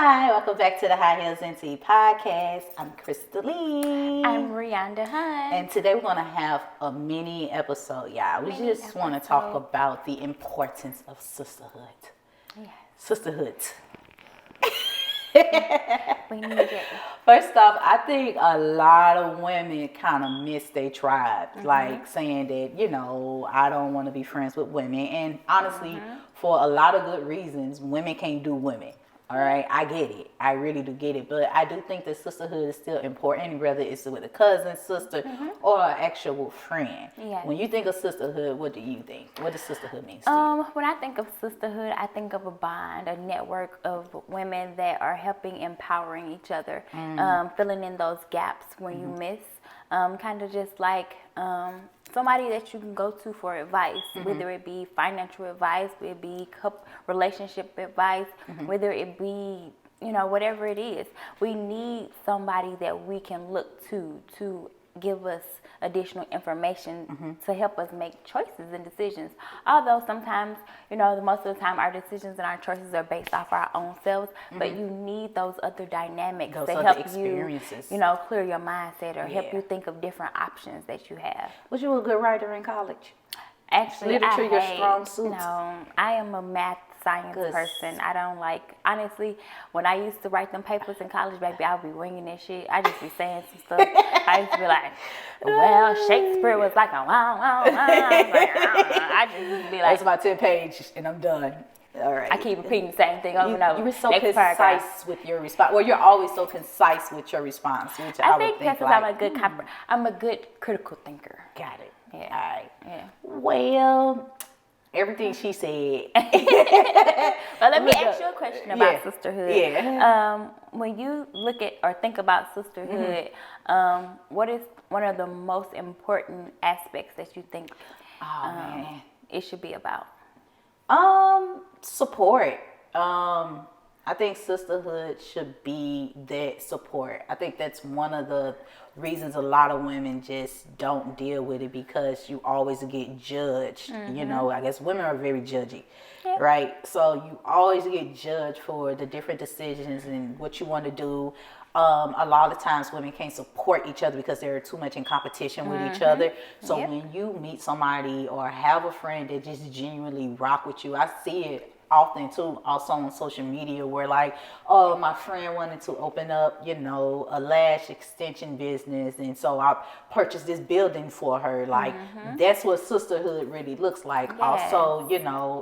Hi, welcome back to the High Heels and Tea podcast. I'm Crystalline. I'm Rianda Hunt. And today we're going to have a mini episode, y'all. We just want to talk about the importance of sisterhood. Yes. Sisterhood. We need it. First off, I think a lot of women kind of miss their tribe, like saying that, I don't want to be friends with women. And honestly, for a lot of good reasons, women can't do women. All right, I get it. I really do get it. But I do think that sisterhood is still important, whether it's with a cousin, sister, or an actual friend. Yes. When you think of sisterhood, what do you think? What does sisterhood mean to you? When I think of sisterhood, I think of a bond, a network of women that are helping, empowering each other, filling in those gaps when you miss. Kind of just like somebody that you can go to for advice, whether it be financial advice, whether it be relationship advice, whether it be, whatever it is. We need somebody that we can look to give us additional information to help us make choices and decisions. Although sometimes, most of the time our decisions and our choices are based off our own selves, but you need those other dynamics to help you, clear your mindset or help you think of different options that you have. Was you a good writer in college? Actually, literature your strong suit? No, I am a math science person. I don't honestly, when I used to write them papers in college, baby, I'd be winging that shit. I just be saying some stuff. I used to be like, well, Shakespeare was like a wow, wow, wow. I just be like, that's my 10 page and I'm done. All right. I keep repeating the same thing over and over. You were so concise with your response. Well, you're always so concise with your response. Which I think that's because I'm a good critical thinker. Got it. Yeah. All right. Yeah. Well, everything she said. But let me ask you a question about sisterhood. Yeah. When you look at or think about sisterhood, what is one of the most important aspects that you think it should be about? Support. I think sisterhood should be that support. I think that's one of the reasons a lot of women just don't deal with it, because you always get judged. I guess women are very judgy, right? So you always get judged for the different decisions and what you want to do. A lot of times women can't support each other because they're too much in competition with each other. So when you meet somebody or have a friend that just genuinely rock with you, I see it often too, also on social media, where my friend wanted to open up, a lash extension business, and so I purchased this building for her. That's what sisterhood really looks like. Yes. Also,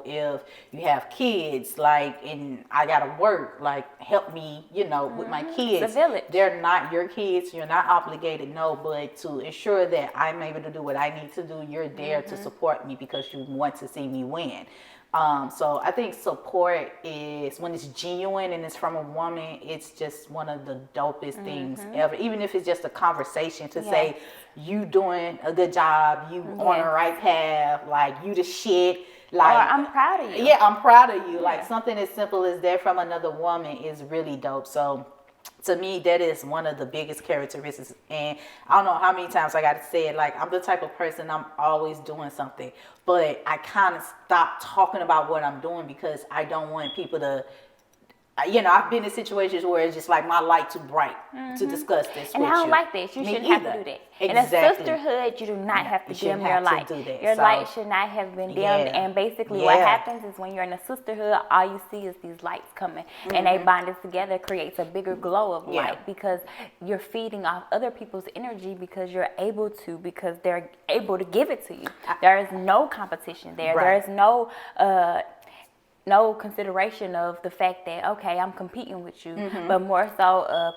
if you have kids, and I gotta work, help me, with my kids. It's a village. They're not your kids, you're not obligated, but to ensure that I'm able to do what I need to do, you're there to support me because you want to see me win. So I think support is, when it's genuine and it's from a woman, it's just one of the dopest things ever. Even if it's just a conversation to say, you doing a good job, you on the right path, you the shit. Or I'm proud of you. Yeah, I'm proud of you. Something as simple as that from another woman is really dope. So to me, that is one of the biggest characteristics. And I don't know how many times I got to say it. I'm the type of person, I'm always doing something. But I kind of stopped talking about what I'm doing because I don't want people to, I've been in situations where it's just my light too bright to discuss this with you. And I don't like that. You shouldn't have to do that. Exactly. In a sisterhood, you do not have to dim your light. Your light should not have been dimmed. And basically what happens is when you're in a sisterhood, all you see is these lights coming. And they bonded together, creates a bigger glow of light because you're feeding off other people's energy because you're able to, because they're able to give it to you. There is no competition there. There is no consideration of the fact that, okay, I'm competing with you, but more so of,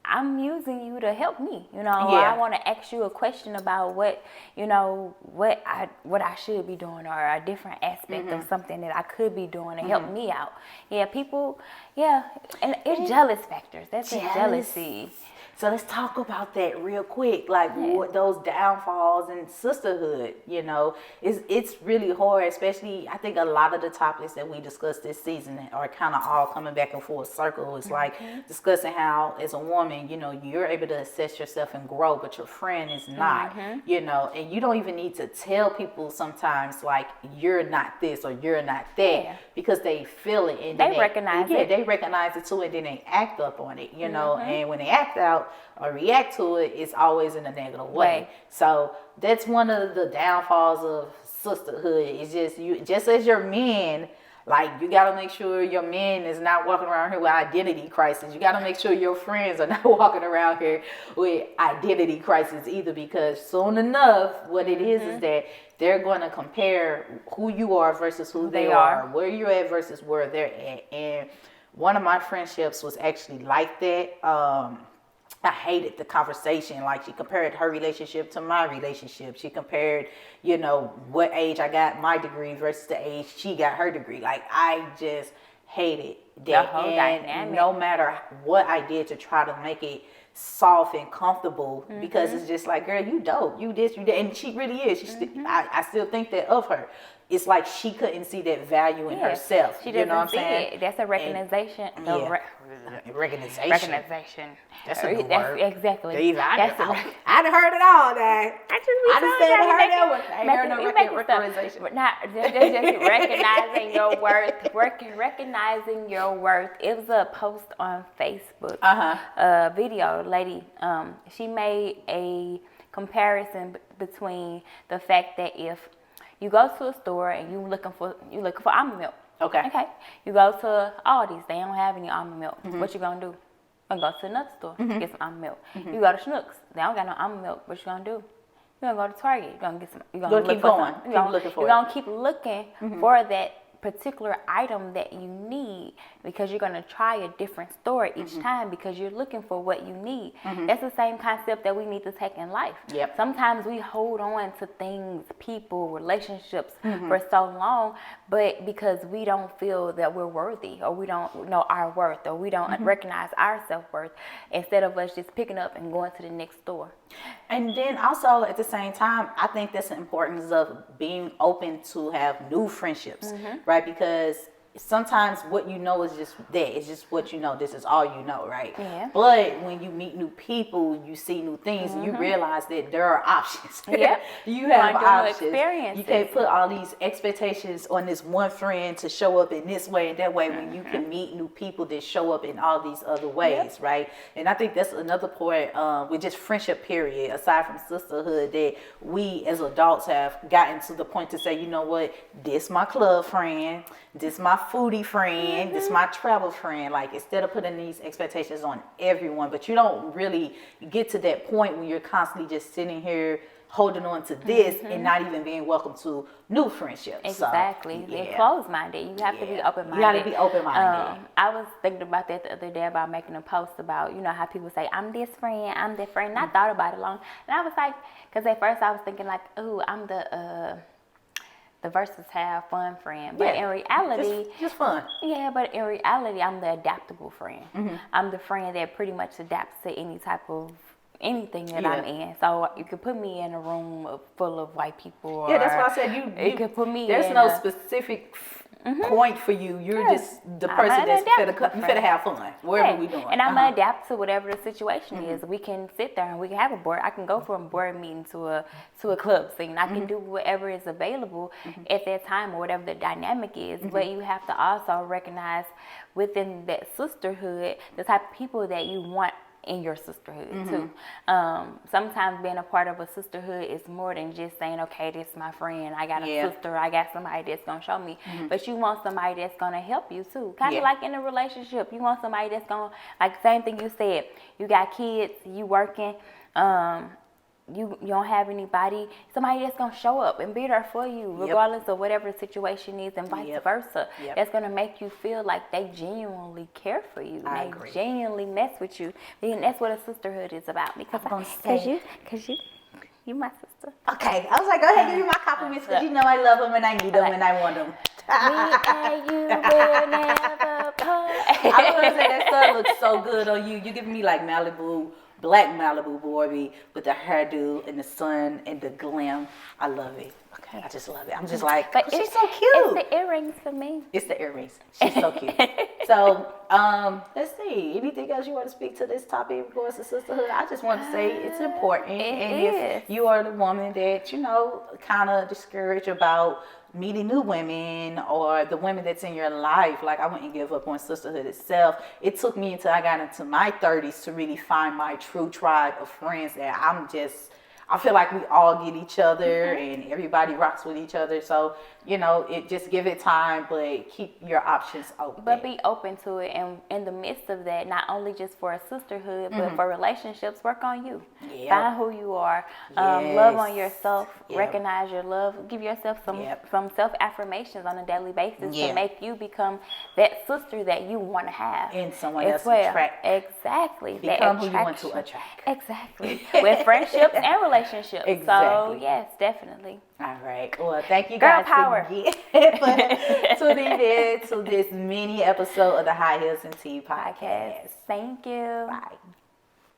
I'm using you to help me. I want to ask you a question about what I should be doing, or a different aspect of something that I could be doing to help me out. Yeah, people, and it's jealous factors. That's a jealousy. So let's talk about that real quick. Like what those downfalls in sisterhood, it's really hard, especially I think a lot of the topics that we discussed this season are kind of all coming back and forth circle. It's like discussing how as a woman, you're able to assess yourself and grow, but your friend is not, and you don't even need to tell people sometimes like you're not this or you're not that because they feel it and they recognize it. Yeah, they recognize it too, and then they act up on it, and when they act out or react to it, it's always in a negative way. Right. So that's one of the downfalls of sisterhood. It's just as your men, like you got to make sure your men is not walking around here with identity crisis. You got to make sure your friends are not walking around here with identity crisis either, because soon enough, what it is that they're going to compare who you are versus who they are, where you're at versus where they're at. And one of my friendships was actually like that. I hated the conversation. Like she compared her relationship to my relationship. She compared, what age I got my degree versus the age she got her degree. Like I just hated that. The whole dynamic. No matter what I did to try to make it soft and comfortable, because it's just like, girl, you dope, you this, you that, and she really is. I still think that of her. It's like she couldn't see that value in herself. She doesn't see it. That's a recognition. Recognition. That's a good word. Exactly. I done heard it all now. I just said I heard that one. I ain't heard no recognition. But not just recognizing your worth. Recognizing your worth. It was a post on Facebook. Video lady. She made a comparison between the fact that if you go to a store and you looking for almond milk. Okay. You go to Aldi's, they don't have any almond milk. What you gonna do? You gonna go to another store, get some almond milk. You go to Schnucks, they don't got no almond milk. What you gonna do? You gonna go to Target. You gonna get some. You gonna keep going. You're gonna keep looking for that particular item that you need, because you're going to try a different store each time because you're looking for what you need. That's the same concept that we need to take in life. Sometimes we hold on to things, people, relationships for so long, but because we don't feel that we're worthy, or we don't know our worth, or we don't recognize our self-worth, instead of us just picking up and going to the next store. And then also at the same time, I think that's the importance of being open to have new friendships, right? Because sometimes what you know is just that. It's just what you know. This is all you know, right? Yeah. But when you meet new people, you see new things, and you realize that there are options. You have options. You can't put all these expectations on this one friend to show up in this way and that way when you can meet new people that show up in all these other ways, right? And I think that's another point with just friendship, period, aside from sisterhood, that we as adults have gotten to the point to say, you know what, this my club friend, this my foodie friend, this my travel friend. Like, instead of putting these expectations on everyone, but you don't really get to that point when you're constantly just sitting here holding on to this and not even being welcome to new friendships. Exactly. So, they're closed-minded. You have to be open-minded. You got to be open-minded. I was thinking about that the other day, about making a post about, how people say, I'm this friend, I'm that friend. And I thought about it long. And I was like, because at first I was thinking like, ooh, I'm the versatile fun friend, but in reality, just fun. Yeah, but in reality, I'm the adaptable friend. I'm the friend that pretty much adapts to any type of anything that I'm in. So you could put me in a room full of white people. That's why I said you could put me. There's no specific point for you. You're just the person that's finna have fun wherever we doing. And I'm gonna adapt to whatever the situation is. We can sit there and we can have a board. I can go from a board meeting to a club scene. I can do whatever is available at that time, or whatever the dynamic is. But you have to also recognize within that sisterhood the type of people that you want in your sisterhood too. Sometimes being a part of a sisterhood is more than just saying, okay, this is my friend, I got a sister, I got somebody that's gonna show me. But you want somebody that's gonna help you too. Kind of like in a relationship, you want somebody that's gonna, like, same thing you said, you got kids, you working, you don't have anybody, somebody that's going to show up and be there for you regardless of whatever the situation is, and vice versa. That's going to make you feel like they genuinely care for you. I they agree. genuinely mess with you. And that's what a sisterhood is about, because you my sister. Okay, I was like, go ahead, give me my compliments, because you know I love them and I need them and I want them. Me and you will never part. I was going to say, that sun looks so good on you. You're giving me like Malibu black Malibu boy with the hairdo and the sun and the glam. I love it. Okay. I just love it. I'm just like, But she's it's so cute. It's the earrings for me. It's the earrings. She's so cute. So, let's see. Anything else you want to speak to this topic in regards to sisterhood? I just want to say it's important. If you are the woman that, kind of discouraged about meeting new women or the women that's in your life, like I wouldn't give up on sisterhood itself. It took me until I got into my 30s to really find my true tribe of friends that I feel like we all get each other and everybody rocks with each other. So, it just give it time, but keep your options open. But be open to it. And in the midst of that, not only just for a sisterhood, but for relationships, work on you. Yep. Find who you are. Yes. Love on yourself. Yep. Recognize your love. Give yourself some self-affirmations on a daily basis to make you become that sister that you want to have. And someone else attract. Exactly. Become who you want to attract. Exactly. With friendships and relationships. Exactly. So, yes, definitely. All right. Well, thank you Girl guys power. again for tuning in to this mini episode of the High Heels and Tea podcast. Thank you. Bye.